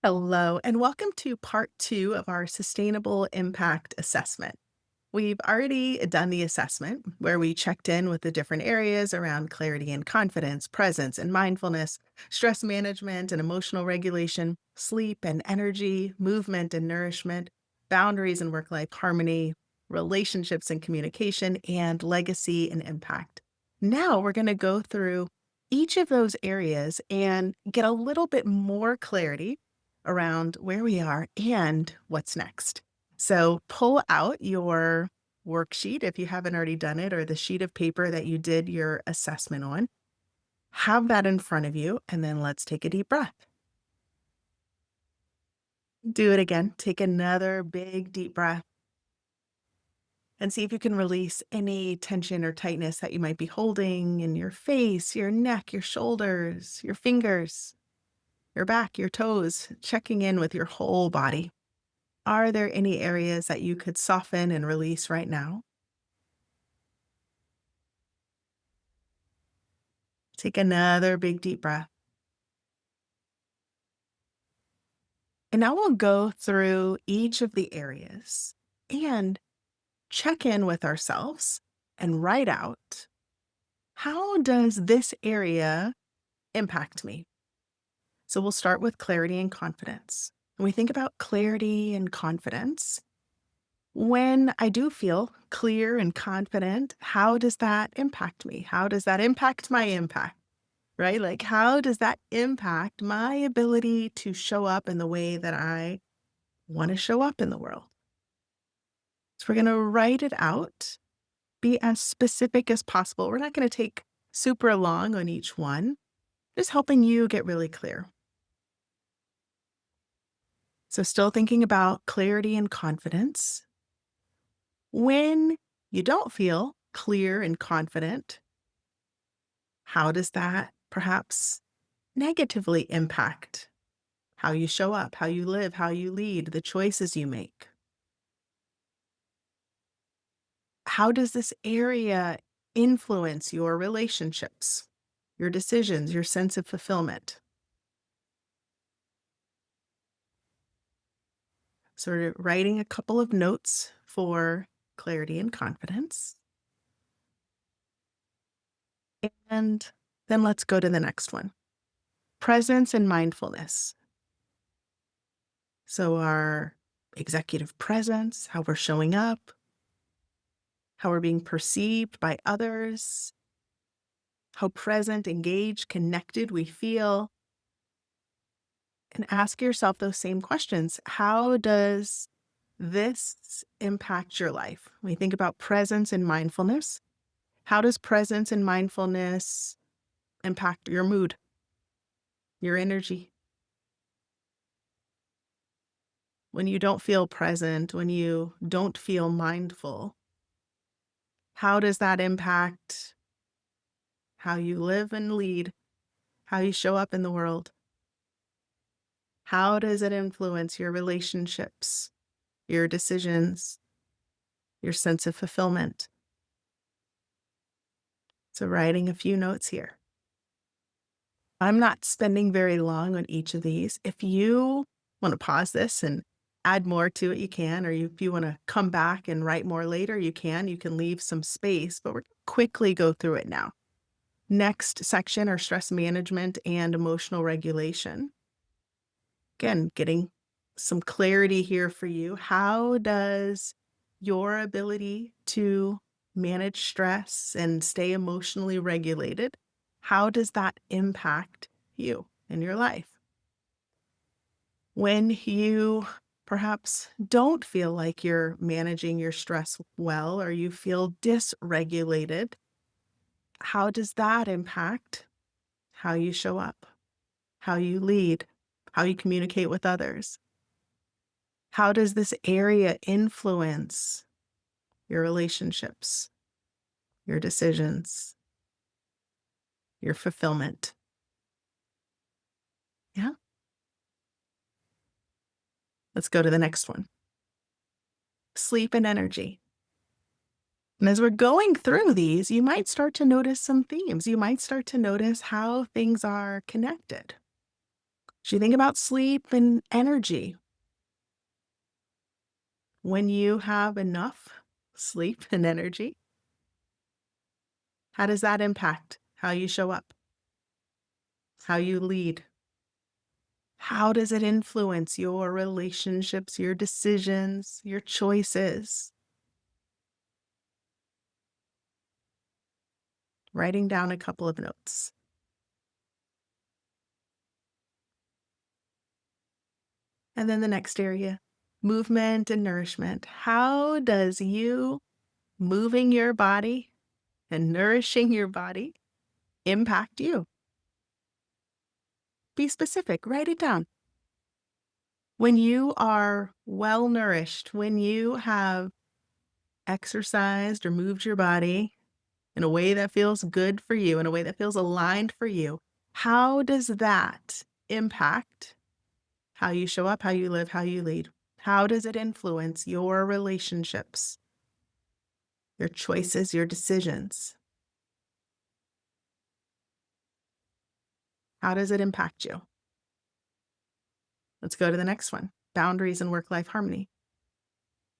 Hello, and welcome to part two of our Sustainable Impact Assessment. We've already done the assessment where we checked in with the different areas around clarity and confidence, presence and mindfulness, stress management and emotional regulation, sleep and energy, movement and nourishment, boundaries and work life harmony, relationships and communication, and legacy and impact. Now we're going to go through each of those areas and get a little bit more clarity around where we are and what's next. So pull out your worksheet if you haven't already done it, or the sheet of paper that you did your assessment on. Have that in front of you, and then let's take a deep breath. Do it again. Take another big deep breath and see if you can release any tension or tightness that you might be holding in your face, your neck, your shoulders, your fingers, your back, your toes, checking in with your whole body. Are there any areas that you could soften and release right now? Take another big deep breath. And now we'll go through each of the areas and check in with ourselves and write out, how does this area impact me? So we'll start with clarity and confidence. When we think about clarity and confidence, when I do feel clear and confident, how does that impact me? How does that impact my impact? Right? Like, how does that impact my ability to show up in the way that I want to show up in the world? So we're going to write it out, be as specific as possible. We're not going to take super long on each one, just helping you get really clear. So, still thinking about clarity and confidence. When you don't feel clear and confident, how does that perhaps negatively impact how you show up, how you live, how you lead, the choices you make? How does this area influence your relationships, your decisions, your sense of fulfillment? Sort of writing a couple of notes for clarity and confidence. And then let's go to the next one, presence and mindfulness. So, our executive presence, how we're showing up, how we're being perceived by others, how present, engaged, connected we feel. And ask yourself those same questions. How does this impact your life? When you think about presence and mindfulness, how does presence and mindfulness impact your mood, your energy? When you don't feel present, when you don't feel mindful, how does that impact how you live and lead, how you show up in the world? How does it influence your relationships, your decisions, your sense of fulfillment? So, writing a few notes here. I'm not spending very long on each of these. If you want to pause this and add more to it, you can, or if you want to come back and write more later, you can. You can leave some space, but we're going to quickly go through it now. Next section are stress management and emotional regulation. Again, getting some clarity here for you. How does your ability to manage stress and stay emotionally regulated, how does that impact you in your life? When you perhaps don't feel like you're managing your stress well, or you feel dysregulated, how does that impact how you show up, how you lead, how you communicate with others? How does this area influence your relationships, your decisions, your fulfillment? Yeah. Let's go to the next one, sleep and energy. And as we're going through these, you might start to notice some themes. You might start to notice how things are connected. As you think about sleep and energy, when you have enough sleep and energy, how does that impact how you show up, how you lead? How does it influence your relationships, your decisions, your choices? Writing down a couple of notes. And then the next area, movement and nourishment. How does you moving your body and nourishing your body impact you? Be specific, write it down. When you are well nourished, when you have exercised or moved your body in a way that feels good for you, in a way that feels aligned for you, how does that impact how you show up, how you live, how you lead? How does it influence your relationships, your choices, your decisions? How does it impact you? Let's go to the next one, boundaries and work life harmony.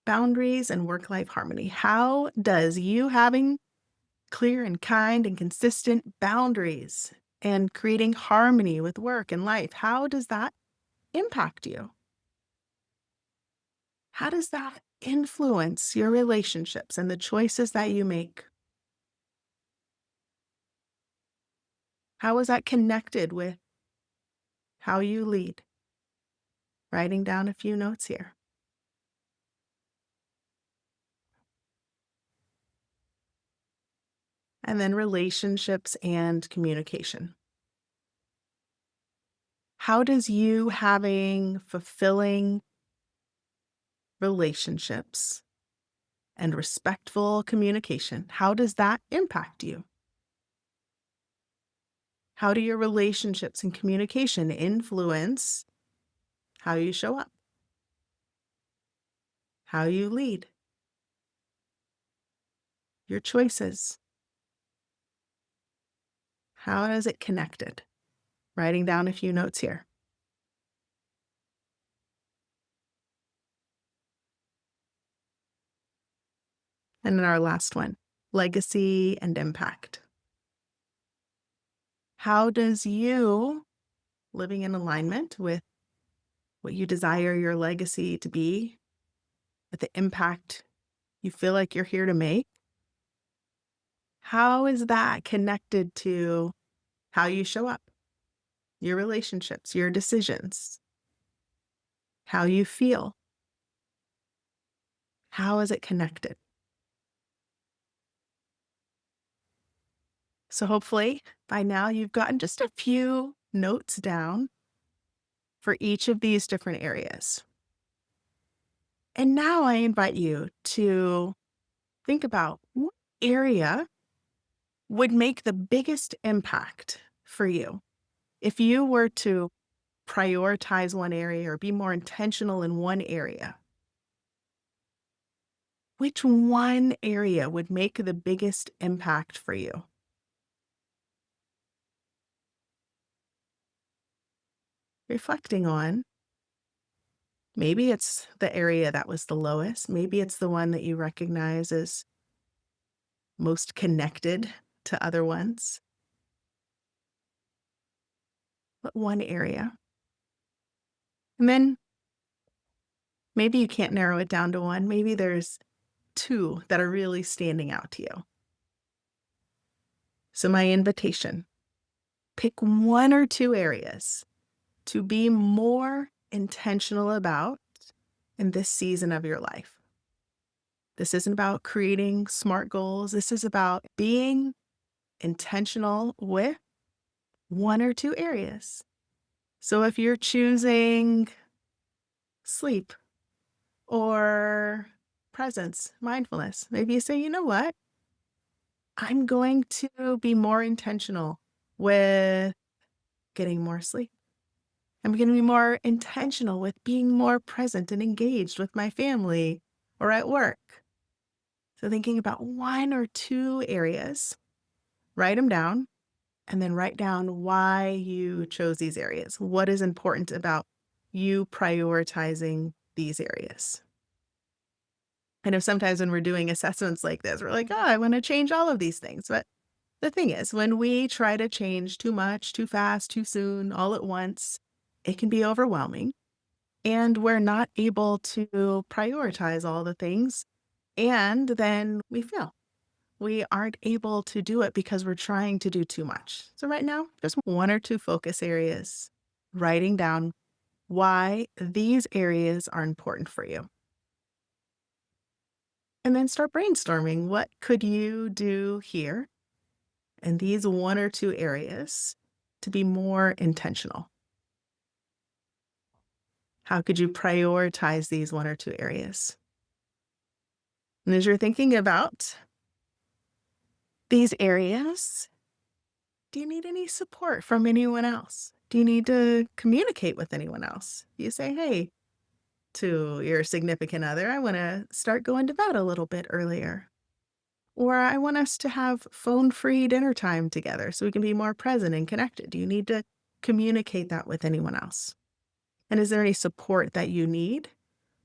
Boundaries and work life harmony. How does you having clear and kind and consistent boundaries and creating harmony with work and life, how does that impact you? How does that influence your relationships and the choices that you make? How is that connected with how you lead? Writing down a few notes here. And then relationships and communication. How does you having fulfilling relationships and respectful communication, how does that impact you? How do your relationships and communication influence how you show up, how you lead, your choices? How is it connected? Writing down a few notes here. And then our last one, legacy and impact. How does you living in alignment with what you desire your legacy to be, with the impact you feel like you're here to make? How is that connected to how you show up, your relationships, your decisions, how you feel? How is it connected? So hopefully by now you've gotten just a few notes down for each of these different areas. And now I invite you to think about what area would make the biggest impact for you if you were to prioritize one area or be more intentional in one area. Which one area would make the biggest impact for you? Reflecting on, maybe it's the area that was the lowest. Maybe it's the one that you recognize as most connected to other ones. But one area. And then maybe you can't narrow it down to one. Maybe there's two that are really standing out to you. So, my invitation, pick one or two areas to be more intentional about in this season of your life. This isn't about creating smart goals. This is about being intentional with one or two areas. So if you're choosing sleep or presence, mindfulness, maybe you say, you know what? I'm going to be more intentional with getting more sleep. I'm going to be more intentional with being more present and engaged with my family or at work. So thinking about one or two areas, write them down, and then write down why you chose these areas. What is important about you prioritizing these areas? I know sometimes when we're doing assessments like this, we're like, oh, I want to change all of these things. But the thing is, when we try to change too much, too fast, too soon, all at once, it can be overwhelming. And we're not able to prioritize all the things. And then we fail. We aren't able to do it because we're trying to do too much. So, right now, just one or two focus areas, writing down why these areas are important for you. And then start brainstorming what could you do here in these one or two areas to be more intentional? How could you prioritize these one or two areas? And as you're thinking about these areas, do you need any support from anyone else? Do you need to communicate with anyone else? You say, hey, to your significant other, I want to start going to bed a little bit earlier. Or I want us to have phone free dinner time together so we can be more present and connected. Do you need to communicate that with anyone else? And is there any support that you need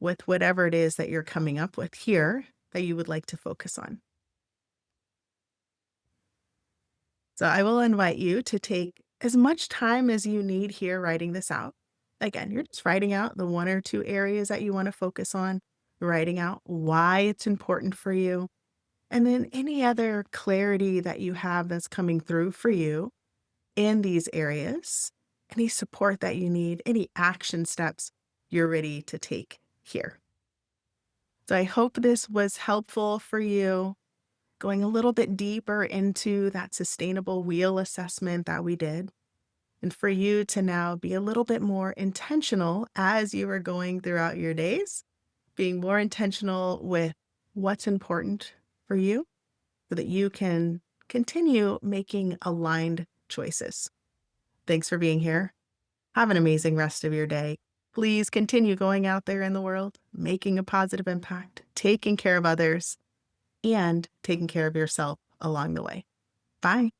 with whatever it is that you're coming up with here that you would like to focus on? So I will invite you to take as much time as you need here writing this out. Again, you're just writing out the one or two areas that you want to focus on, writing out why it's important for you, and then any other clarity that you have that's coming through for you in these areas, any support that you need, any action steps you're ready to take here. So I hope this was helpful for you, going a little bit deeper into that sustainable wheel assessment that we did, and for you to now be a little bit more intentional as you are going throughout your days, being more intentional with what's important for you so that you can continue making aligned choices. Thanks for being here. Have an amazing rest of your day. Please continue going out there in the world, making a positive impact, taking care of others, and taking care of yourself along the way. Bye.